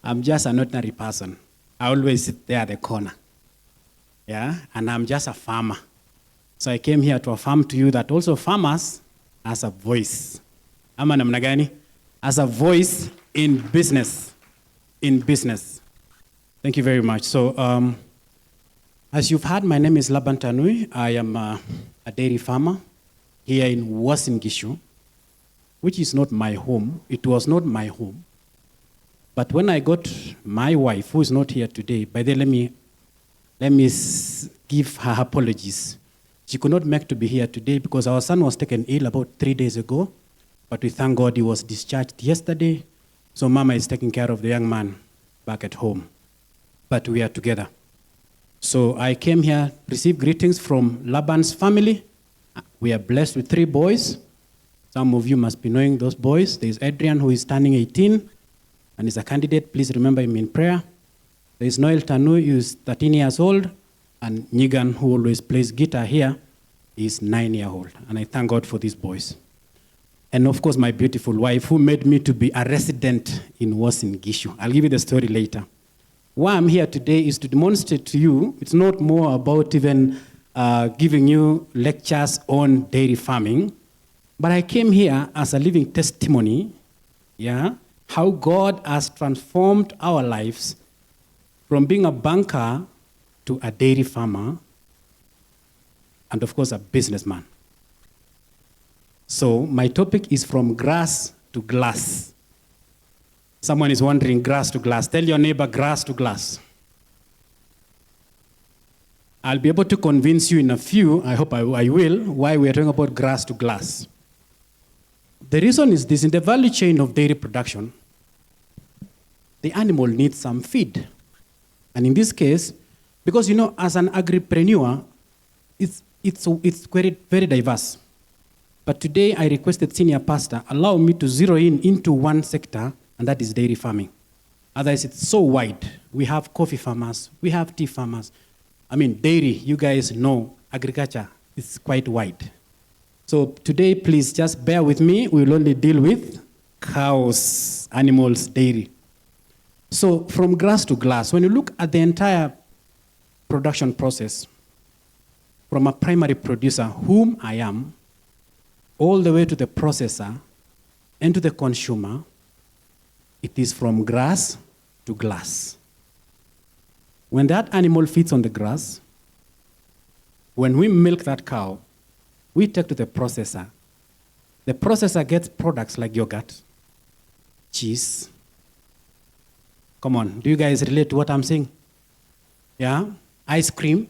I'm just an ordinary person. I always sit there at the corner. Yeah, and I'm just a farmer. So I came here to affirm to you that also farmers has a voice. Ama namna gani? As a voice in business. In business. Thank you very much. So, as you've heard, my name is Laban Tanui. I am a dairy farmer here in Uasin Gishu, which is not my home. It was not my home. But when I got my wife, who is not here today, by the way, let me give her apologies. She could not make to be here today because our son was taken ill about 3 days ago. But we thank God he was discharged yesterday. So Mama is taking care of the young man back at home. But we are together. So I came here, received greetings from Laban's family. We are blessed with 3 boys. Some of you must be knowing those boys. There's Adrian, who is turning 18 and is a candidate. Please remember him in prayer. There's Noel Tanui, who is 13 years old. And Nyigan, who always plays guitar here, is 9 years old. And I thank God for these boys. And of course, my beautiful wife, who made me to be a resident in Uasin Gishu. I'll give you the story later. Why I'm here today is to demonstrate to you, it's not more about even giving you lectures on dairy farming, but I came here as a living testimony, how God has transformed our lives from being a banker to a dairy farmer, and of course, a businessman. So my topic is from grass to glass. Someone is wondering, grass to glass. Tell your neighbor, grass to glass. I'll be able to convince you in a few, I hope I will, why we're talking about grass to glass. The reason is this: in the value chain of dairy production, the animal needs some feed. And in this case, because as an agripreneur, it's very, very diverse. But today I requested senior pastor allow me to zero in into one sector, and that is dairy farming. Otherwise, it's so wide. We have coffee farmers, we have tea farmers. I mean, dairy, you guys know, agriculture is quite wide. So today, please just bear with me. We will only deal with cows, animals, dairy. So from grass to glass, when you look at the entire production process, from a primary producer, whom I am, all the way to the processor and to the consumer, it is from grass to glass. When that animal feeds on the grass, when we milk that cow, we take to the processor. The processor gets products like yogurt, cheese. Come on, do you guys relate to what I'm saying? Yeah? Ice cream,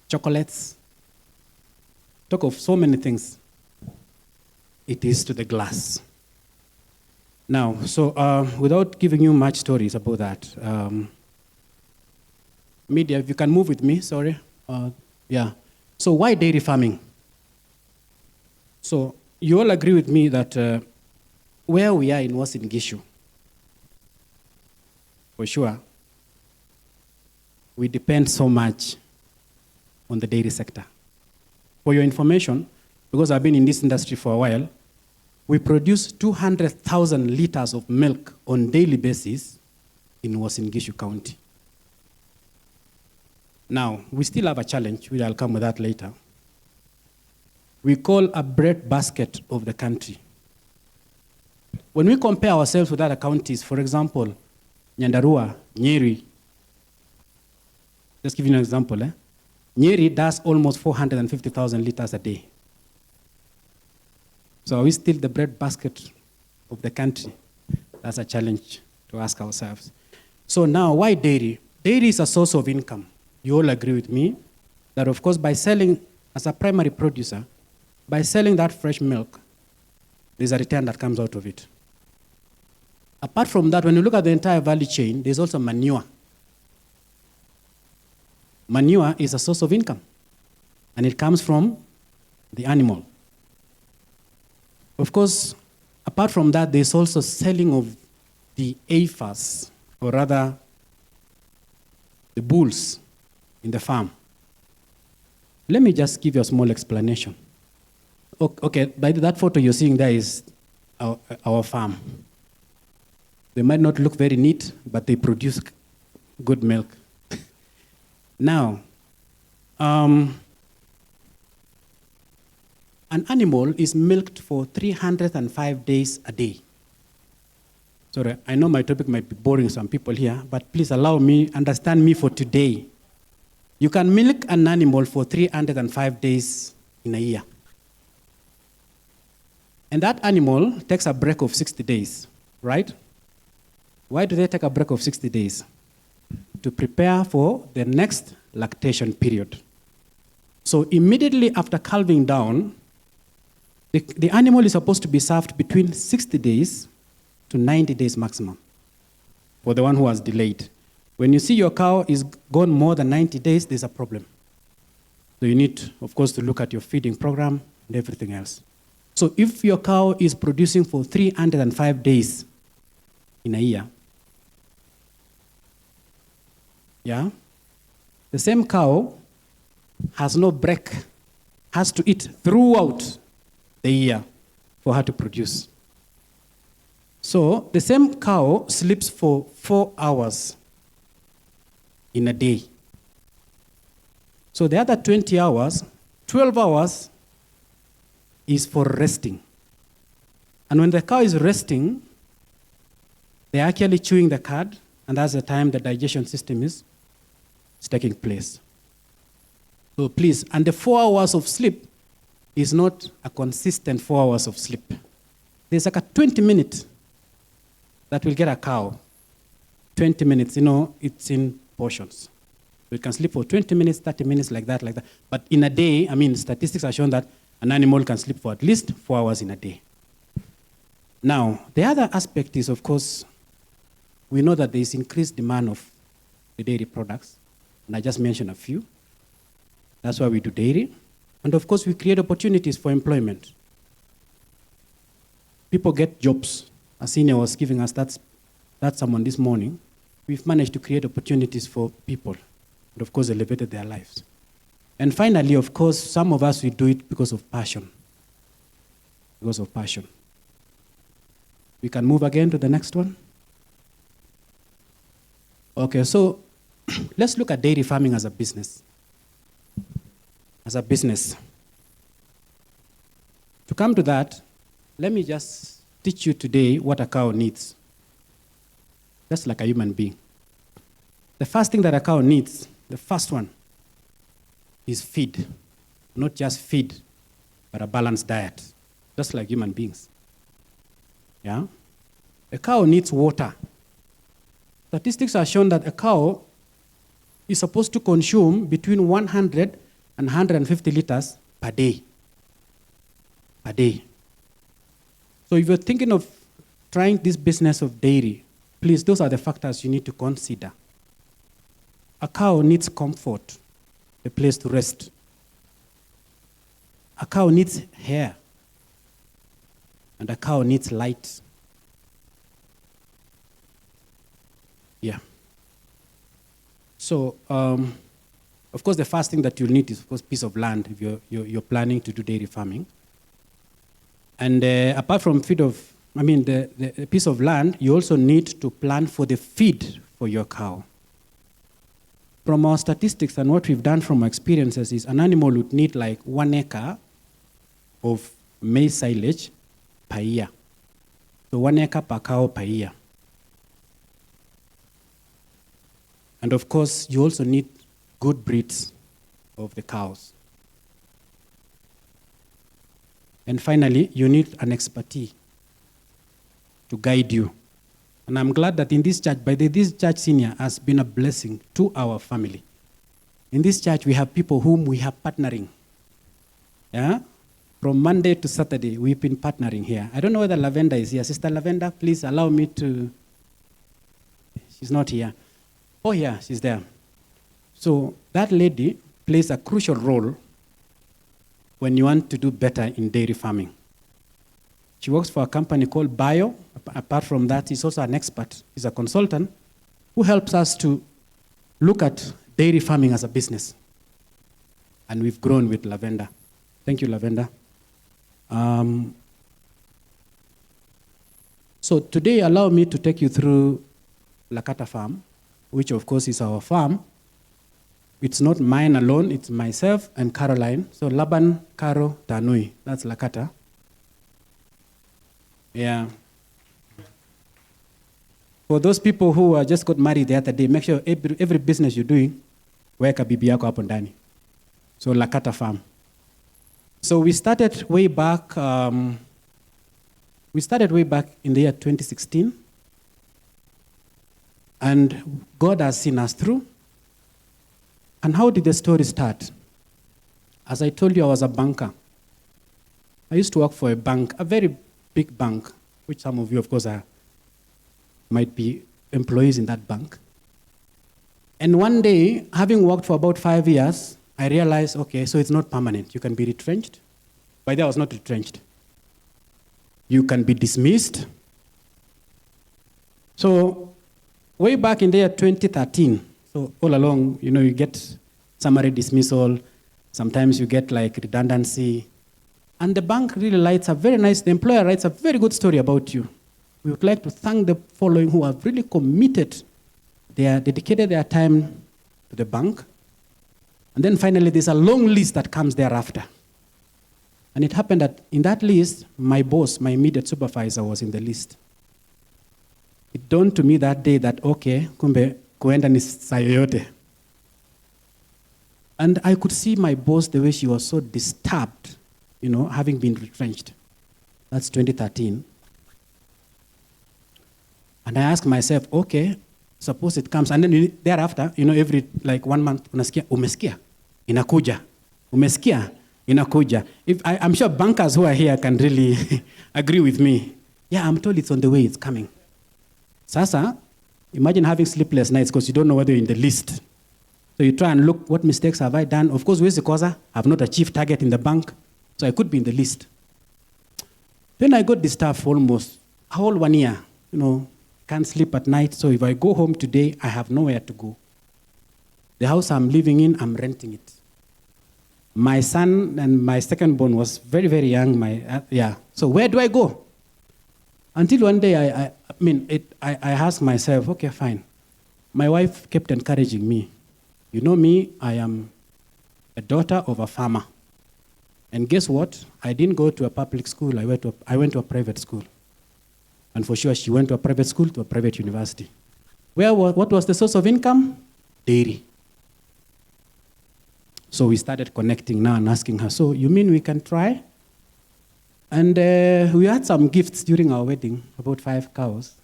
chocolates. Talk of so many things. It is to the glass. Now, so without giving you much stories about that, media, if you can move with me, sorry. So why dairy farming? So you all agree with me that where we are in Uasin Gishu, for sure, we depend so much on the dairy sector. For your information, because I've been in this industry for a while, we produce 200,000 liters of milk on daily basis in Uasin Gishu County. Now, we still have a challenge, which I'll come with that later. We call a bread basket of the country. When we compare ourselves with other counties, for example, Nyandarua, Nyeri, just give you an example. Nyeri does almost 450,000 liters a day. So are we still the bread basket of the country? That's a challenge to ask ourselves. So now, why dairy? Dairy is a source of income. You all agree with me that, of course, by selling, as a primary producer, by selling that fresh milk, there's a return that comes out of it. Apart from that, when you look at the entire value chain, there's also manure. Manure is a source of income, and it comes from the animal. Of course, apart from that, there's also selling of the heifers, or rather, the bulls in the farm. Let me just give you a small explanation. Okay, by that photo you're seeing there is our farm. They might not look very neat, but they produce good milk. Now, an animal is milked for 305 days a day. Sorry, I know my topic might be boring some people here, but please allow me, understand me for today. You can milk an animal for 305 days in a year. And that animal takes a break of 60 days, right? Why do they take a break of 60 days? To prepare for the next lactation period. So immediately after calving down, the animal is supposed to be served between 60 days to 90 days maximum for the one who has delayed. When you see your cow is gone more than 90 days, there's a problem. So you need, of course, to look at your feeding program and everything else. So if your cow is producing for 305 days in a year, yeah, the same cow has no break, has to eat throughout the year for her to produce. So the same cow sleeps for 4 hours in a day. So the other 20 hours, 12 hours is for resting. And when the cow is resting, they're actually chewing the cud, and that's the time the digestion system is taking place. So please, and the 4 hours of sleep is not a consistent 4 hours of sleep. There's like a 20 minutes that will get a cow. 20 minutes, it's in portions. We can sleep for 20 minutes, 30 minutes, like that. But in a day, statistics are showing that an animal can sleep for at least 4 hours in a day. Now, the other aspect is, of course, we know that there is increased demand of the dairy products, and I just mentioned a few. That's why we do dairy. And of course, we create opportunities for employment. People get jobs. As Senior was giving us that sermon this morning, we've managed to create opportunities for people, and of course, elevated their lives. And finally, of course, some of us, we do it because of passion. Because of passion. We can move again to the next one. Okay, so let's look at dairy farming as a business. As a business. To come to that, let me just teach you today what a cow needs. Just like a human being. The first thing that a cow needs, the first one, is feed. Not just feed, but a balanced diet. Just like human beings. Yeah? A cow needs water. Statistics are shown that a cow is supposed to consume between 100 and 150 liters per day. Per day. So if you're thinking of trying this business of dairy, please, those are the factors you need to consider. A cow needs comfort, a place to rest. A cow needs hair. And a cow needs light. Yeah. So, of course, the first thing that you'll need is, of course, piece of land if you're planning to do dairy farming. And apart from the piece of land, you also need to plan for the feed for your cow. From our statistics and what we've done from our experiences is an animal would need like 1 acre of maize silage per year. So 1 acre per cow per year. And of course, you also need good breeds of the cows. And finally, you need an expertise to guide you. And I'm glad that in this church, this church senior has been a blessing to our family. In this church, we have people whom we have partnering. Yeah? From Monday to Saturday, we've been partnering here. I don't know whether Lavenda is here. Sister Lavenda, please allow me to... She's not here. Oh, yeah, she's there. So that lady plays a crucial role when you want to do better in dairy farming. She works for a company called Bio. Apart from that, she's also an expert. She's a consultant who helps us to look at dairy farming as a business. And we've grown with Lavenda. Thank you, Lavenda. So today, allow me to take you through Lakata Farm, which of course is our farm. It's not mine alone, it's myself and Caroline. So Laban Tanui, that's Lakata. Yeah. For those people who just got married the other day, make sure every business you're doing, weka bibi yako hapo ndani. So Lakata Farm. So we started way back in the year 2016. And God has seen us through. And how did the story start? As I told you, I was a banker. I used to work for a bank, a very big bank, which some of you, of course, might be employees in that bank. And one day, having worked for about 5 years, I realized, okay, so it's not permanent. You can be retrenched. By then, I was not retrenched. You can be dismissed. So way back in the year 2013, so all along, you get summary dismissal. Sometimes you get like redundancy. And the bank really the employer writes a very good story about you. We would like to thank the following who have really committed, dedicated their time to the bank. And then finally, there's a long list that comes thereafter. And it happened that in that list, my boss, my immediate supervisor, was in the list. It dawned to me that day that, okay, kumbe kuenda ni saa yoyote. And I could see my boss, the way she was so disturbed, having been retrenched. That's 2013. And I asked myself, okay, suppose it comes. And then thereafter, every 1 month, unasikia, umesikia, inakuja. Umesikia, inakuja. I'm sure bankers who are here can really agree with me. Yeah, I'm told it's on the way, it's coming. Sasa, imagine having sleepless nights because you don't know whether you're in the list. So you try and look, what mistakes have I done? Of course, where's the cause? I've not achieved target in the bank, so I could be in the list. Then I got disturbed for almost a whole 1 year. Can't sleep at night, so if I go home today, I have nowhere to go. The house I'm living in, I'm renting it. My son and my second born was very, very young. So where do I go? Until one day, I asked myself, okay, fine. My wife kept encouraging me. You know me, I am a daughter of a farmer. And guess what? I didn't go to a public school. I went to a private school. And for sure, she went to a private school, to a private university. What was the source of income? Dairy. So we started connecting now and asking her, so you mean we can try? And we had some gifts during our wedding, about 5 cows.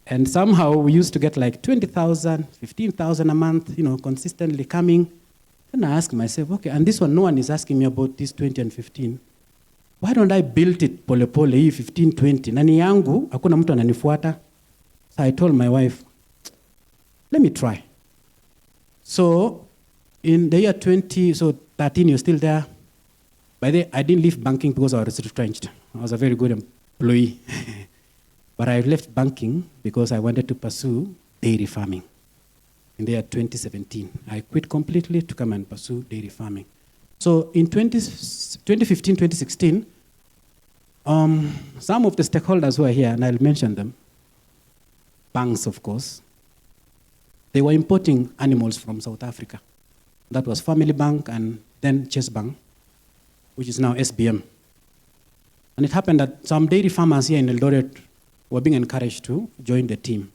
And somehow we used to get like 20,000, 15,000 a month, consistently coming. Then I asked myself, okay, and this one, no one is asking me about this 20 and 15. Why don't I build it pole pole, 15, 20? Nani yangu, hakuna mtu ananifuata. So I told my wife, let me try. So in the year 13, you're still there. By the way, I didn't leave banking because I was retrenched. I was a very good employee. But I left banking because I wanted to pursue dairy farming. In the year 2017, I quit completely to come and pursue dairy farming. So in 2015, 2016, some of the stakeholders who are here, and I'll mention them, banks, of course, they were importing animals from South Africa. That was Family Bank and then Chase Bank, which is now SBM. And it happened that some dairy farmers here in Eldoret were being encouraged to join the team.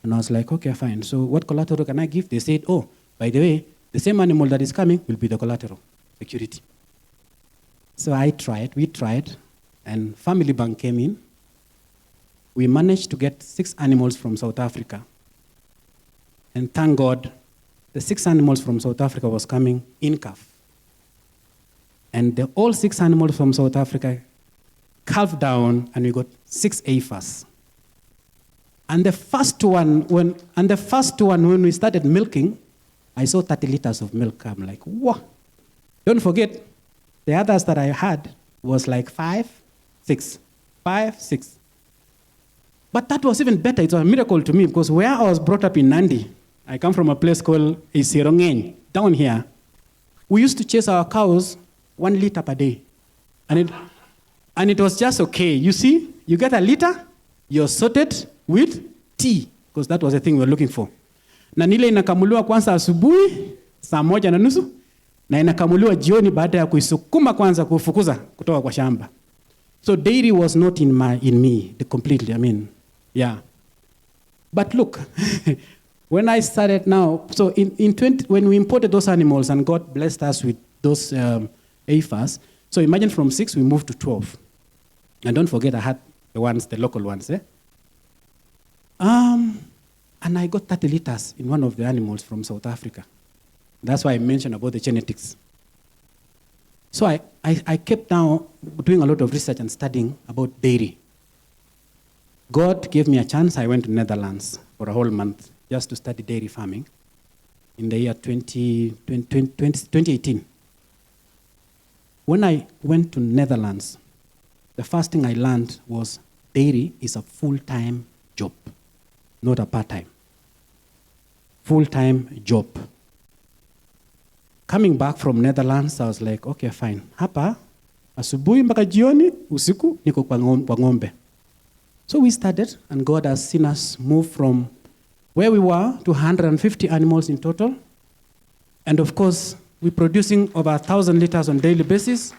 And I was like, okay, fine. So what collateral can I give? They said, oh, by the way, the same animal that is coming will be the collateral, security. So we tried, and Family Bank came in. We managed to get 6 animals from South Africa. And thank God, the 6 animals from South Africa was coming in calf. And all 6 animals from South Africa calved down, and we got 6 AFAs. And the first one, when we started milking, I saw 30 liters of milk. I'm like, whoa. Don't forget, the others that I had was like 5, 6. 5, 6. But that was even better. It was a miracle to me because where I was brought up in Nandi, I come from a place called Isirongeng, down here. We used to chase our cows 1 liter per day. And And it was just okay. You see, you get a liter, you're sorted with tea, because that was the thing we were looking for. Na nile inakamuliwa kwanza asubuhi, saa 1:30, na inakamuliwa jioni baada ya kuisukuma kwanza kufukuza kutoka kwa shamba. So dairy was not in me completely, yeah. But look, when I started now, so when we imported those animals and God blessed us with those AFAs, so imagine from 6 we moved to 12. And don't forget I had the local ones. And I got 30 liters in one of the animals from South Africa. That's why I mentioned about the genetics. So I kept now doing a lot of research and studying about dairy. God gave me a chance. I went to Netherlands for a whole month just to study dairy farming in the year 2018. When I went to Netherlands, the first thing I learned was dairy is a full-time job, not a part-time. Full-time job. Coming back from Netherlands, I was like, okay, fine. Hapa, asubuhi mpaka jioni, usiku, niko kwa ng'ombe. So we started, and God has seen us move from where we were to 150 animals in total. And of course, we're producing over 1,000 liters on a daily basis.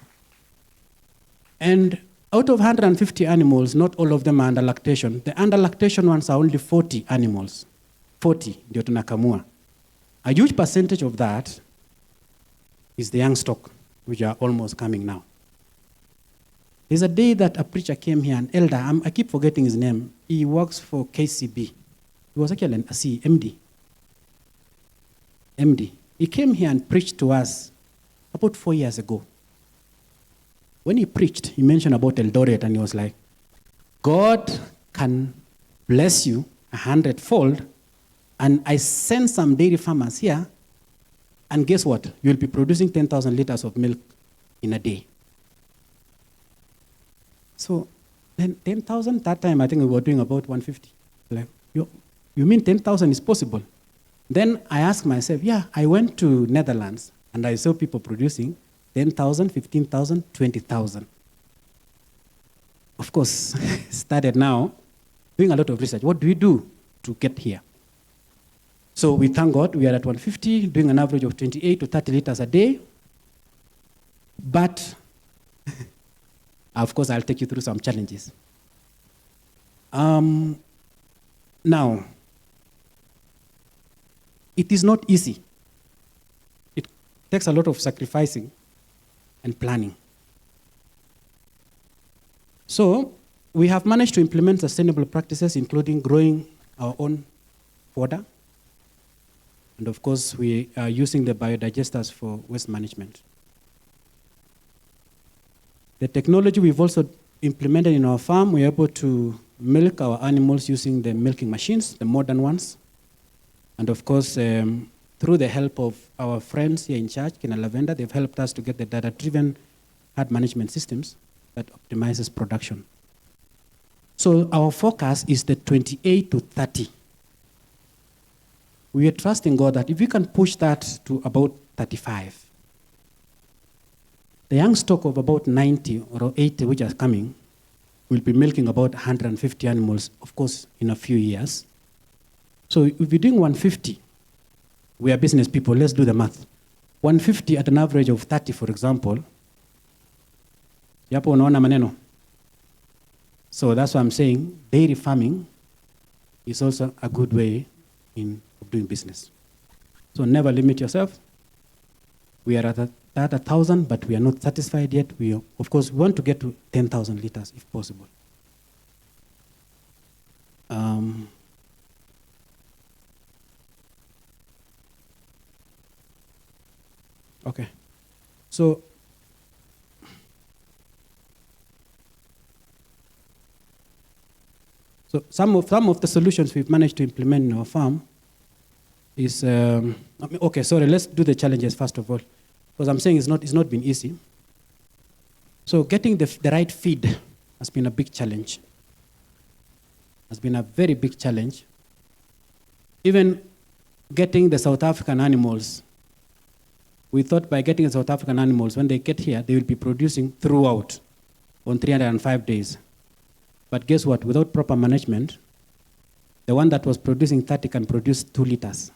And out of 150 animals, not all of them are under lactation. The under lactation ones are only 40 animals. 40 ndio tunakamua. A huge percentage of that is the young stock, which are almost coming now. There's a day that a preacher came here, an elder, I keep forgetting his name. He works for KCB. He was actually a MD. He came here and preached to us about 4 years ago. When he preached, he mentioned about Eldoret, and he was like, God can bless you 100-fold, and I send some dairy farmers here, and guess what? You'll be producing 10,000 liters of milk in a day. So then 10,000, that time I think we were doing about 150. Like, you mean 10,000 is possible? Then I asked myself, I went to Netherlands and I saw people producing 10,000, 15,000, 20,000. Of course, started now doing a lot of research. What do we do to get here? So we thank God we are at 150, doing an average of 28 to 30 liters a day. But of course, I'll take you through some challenges. Now, it is not easy. It takes a lot of sacrificing and planning. So, we have managed to implement sustainable practices, including growing our own fodder. And of course, we are using the biodigesters for waste management. The technology we've also implemented in our farm, we're able to milk our animals using the milking machines, the modern ones. And of course, through the help of our friends here in church, Kina Lavender, they've helped us to get the data-driven herd management systems that optimizes production. So our forecast is the 28 to 30. We are trusting God that if we can push that to about 35, the young stock of about 90 or 80 which are coming will be milking about 150 animals, of course, in a few years. So if we're doing 150, we are business people, let's do the math. 150 at an average of 30, for example. Yapo unaona maneno. So that's why I'm saying dairy farming is also a good way of doing business. So never limit yourself. We are at 1,000, but we are not satisfied yet. We, of course, want to get to 10,000 liters if possible. Okay. So some of the solutions we've managed to implement in our farm is, let's do the challenges first of all. Because I'm saying it's not been easy. So getting the right feed has been a big challenge. Has been a very big challenge. Even getting the South African animals, we thought by getting the South African animals, when they get here, they will be producing throughout. on 305 days. But guess what? Without proper management, the one that was producing 30 can produce 2 liters.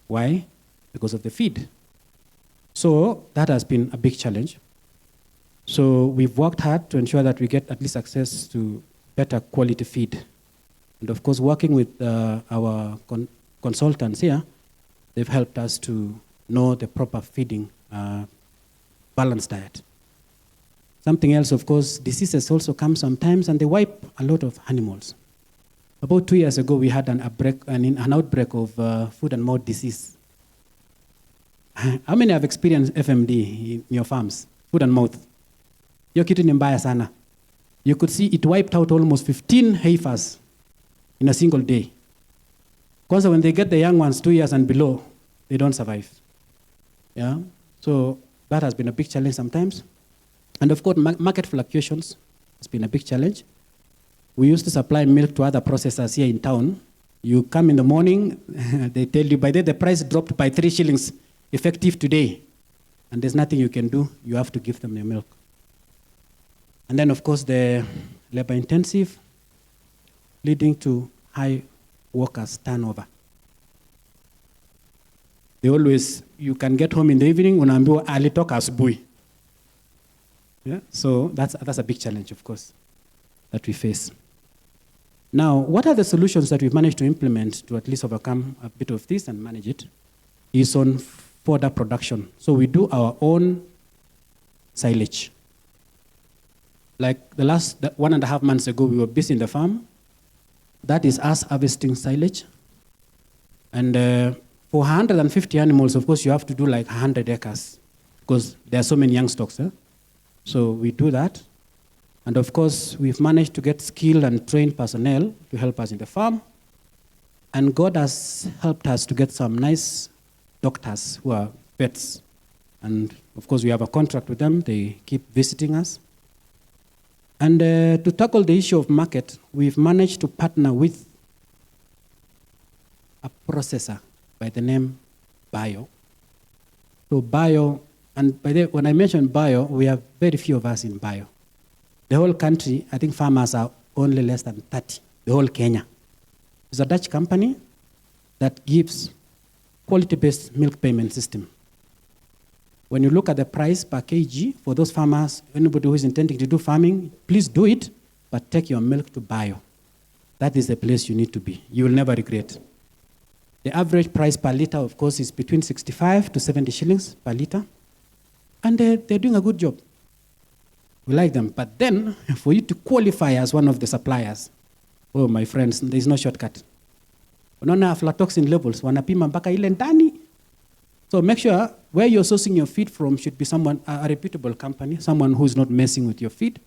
Why? Because of the feed. So that has been a big challenge. So we've worked hard to ensure that we get at least access to better quality feed. And of course, working with our consultants here, they've helped us to know the proper feeding, balanced diet. Something else, of course, diseases also come sometimes, and they wipe a lot of animals. About 2 years ago, we had an outbreak of foot and mouth disease. How many have experienced FMD in your farms? Foot and mouth. Hiyo kitu ni mbaya sana. You could see it wiped out almost 15 heifers in a single day. Because when they get the young ones 2 years and below, they don't survive. Yeah? So that has been a big challenge sometimes. And of course, market fluctuations has been a big challenge. We used to supply milk to other processors here in town. You come in the morning, they tell you, by then the price dropped by 3 shillings, effective today. And there's nothing you can do. You have to give them your milk. And then, of course, the labor intensive, leading to high workers turnover. They always, you can get home in the evening, unaambiwa alitoka asubuhi. Yeah? So that's a big challenge, of course, that we face. Now, what are the solutions that we've managed to implement to at least overcome a bit of this and manage it? Is on fodder production. So we do our own silage. Like the last 1.5 months ago, we were busy in the farm. That is us harvesting silage. And for 150 animals, of course, you have to do like 100 acres because there are so many young stocks. So we do that. And of course, we've managed to get skilled and trained personnel to help us in the farm. And God has helped us to get some nice doctors who are vets. And of course, we have a contract with them. They keep visiting us. And to tackle the issue of market, we've managed to partner with a processor by the name Bio. So Bio, and by the way, when I mention Bio, we have very few of us in Bio. The whole country, I think farmers are only less than 30, the whole Kenya. It's a Dutch company that gives quality-based milk payment system. When you look at the price per kg for those farmers, anybody who is intending to do farming, please do it, but take your milk to Bio. That is the place you need to be. You will never regret. The average price per liter, of course, is between 65 to 70 shillings per liter. And they're doing a good job. We like them. But then, for you to qualify as one of the suppliers, oh, my friends, there's no shortcut. Unaona aflatoxin levels, wanapima mpaka ile ndani. So make sure where you're sourcing your feed from should be someone, a reputable company, someone who's not messing with your feed.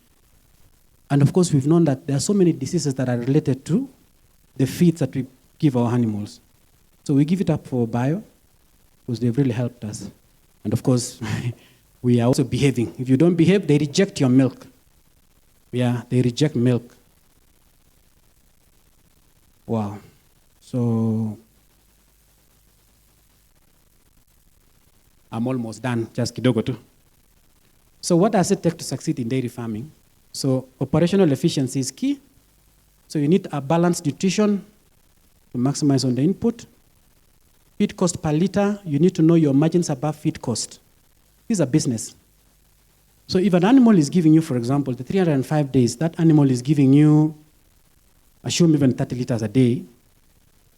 And of course, we've known that there are so many diseases that are related to the feeds that we give our animals. So we give it up for Bio, because they've really helped us. And of course, we are also behaving. If you don't behave, they reject your milk. Yeah, they reject milk. Wow. So I'm almost done, just kidogo tu. So what does it take to succeed in dairy farming? So operational efficiency is key. So you need a balanced nutrition to maximize on the input. Feed cost per liter, you need to know your margins above feed cost. This is a business. So if an animal is giving you, for example, the 305 days, that animal is giving you, assume even 30 liters a day.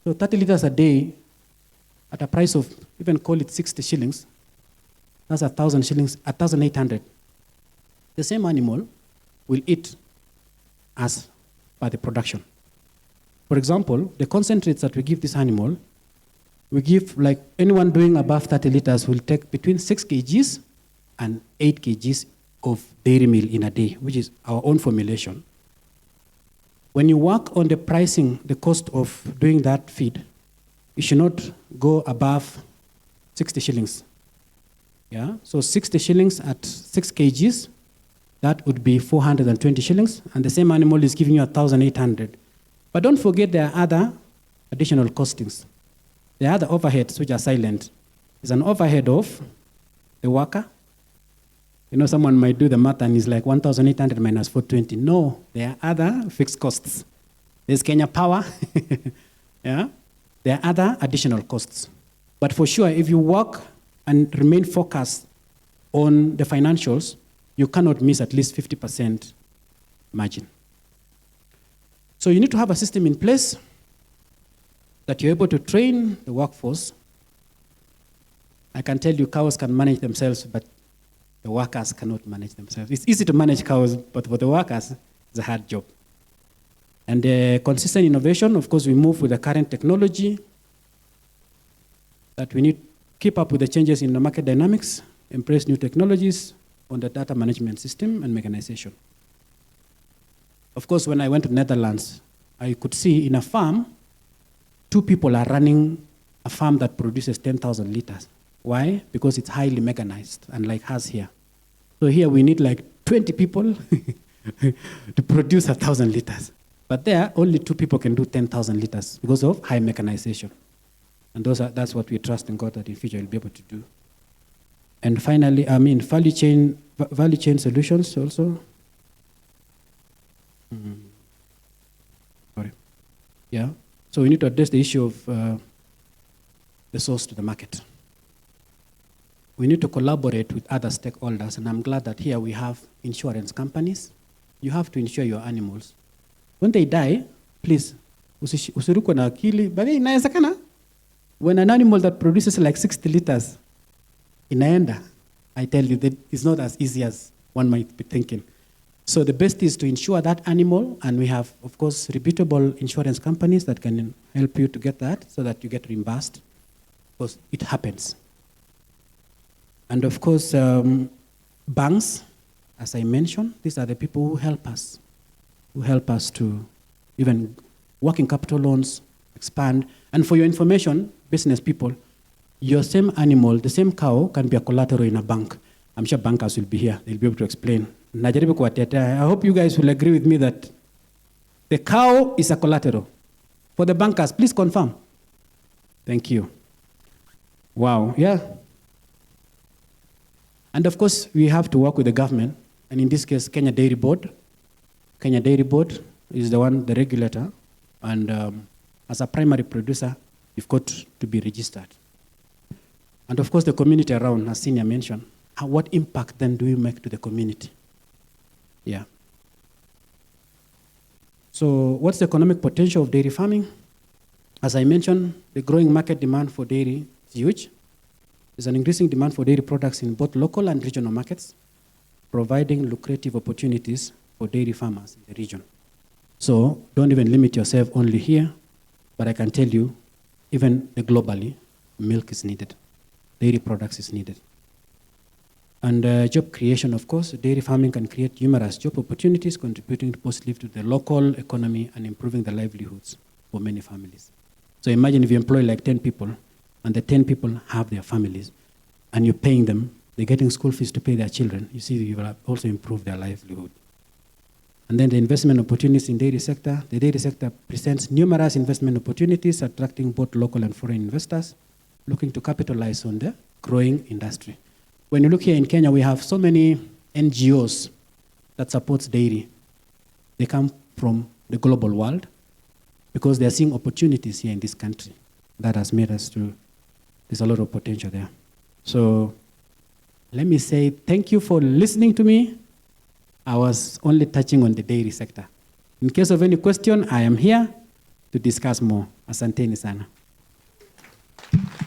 So 30 liters a day at a price of, even call it 60 shillings, that's 1,000 shillings, 1,800. The same animal will eat as per the production. For example, the concentrates that we give this animal, we give, like anyone doing above 30 liters will take between 6 kgs and 8 kgs of dairy meal in a day, which is our own formulation. When you work on the pricing, the cost of doing that feed, you should not go above 60 shillings. Yeah? So 60 shillings at 6 kgs, that would be 420 shillings, and the same animal is giving you 1,800. But don't forget there are other additional costings. There are other overheads which are silent. There's an overhead of the worker, You know, someone might do the math and it's like 1,800 minus 420. No, there are other fixed costs. There's Kenya Power. Yeah? There are other additional costs. But for sure, if you work and remain focused on the financials, you cannot miss at least 50% margin. So you need to have a system in place that you're able to train the workforce. I can tell you cows can manage themselves, but the workers cannot manage themselves. It's easy to manage cows, but for the workers, it's a hard job. And consistent innovation, of course, we move with the current technology, that we need to keep up with the changes in the market dynamics, embrace new technologies on the data management system and mechanization. Of course, when I went to Netherlands, I could see in a farm, 2 people are running a farm that produces 10,000 liters. Why? Because it's highly mechanized, unlike us here. So here we need like 20 people to produce 1,000 liters. But there, only 2 people can do 10,000 liters because of high mechanization. And that's what we trust in God that in future we'll be able to do. And finally, value chain solutions also. Sorry. Yeah. So we need to address the issue of the source to the market. We need to collaborate with other stakeholders, and I'm glad that here we have insurance companies. You have to insure your animals. When they die, please, usirukwe na akili. But inawezekana, when an animal that produces like 60 liters, inaenda, I tell you, that it's not as easy as one might be thinking. So the best is to insure that animal, and we have, of course, reputable insurance companies that can help you to get that so that you get reimbursed, because it happens. And of course, banks, as I mentioned, these are the people who help us to even working capital loans, expand. And for your information, business people, your same animal, the same cow can be a collateral in a bank. I'm sure bankers will be here. They'll be able to explain. I hope you guys will agree with me that the cow is a collateral. For the bankers, please confirm. Thank you. Wow, yeah. And of course, we have to work with the government, and in this case, Kenya Dairy Board. Kenya Dairy Board is the regulator, and as a primary producer, you've got to be registered. And of course, the community around, as Senior mentioned, what impact then do we make to the community? Yeah. So what's the economic potential of dairy farming? As I mentioned, the growing market demand for dairy is huge. There's an increasing demand for dairy products in both local and regional markets, providing lucrative opportunities for dairy farmers in the region. So don't even limit yourself only here, but I can tell you, even globally, milk is needed. Dairy products is needed. And job creation, of course, dairy farming can create numerous job opportunities, contributing positively to the local economy and improving the livelihoods for many families. So imagine if you employ like 10 people, and the 10 people have their families, and you're paying them, they're getting school fees to pay their children. You see, you will also improve their livelihood. And then the investment opportunities in dairy sector. The dairy sector presents numerous investment opportunities, attracting both local and foreign investors looking to capitalize on the growing industry. When you look here in Kenya, we have so many NGOs that supports dairy. They come from the global world because they're seeing opportunities here in this country. That has made us to, there's a lot of potential there. So let me say thank you for listening to me. I was only touching on the dairy sector. In case of any question, I am here to discuss more. Asanteni sana.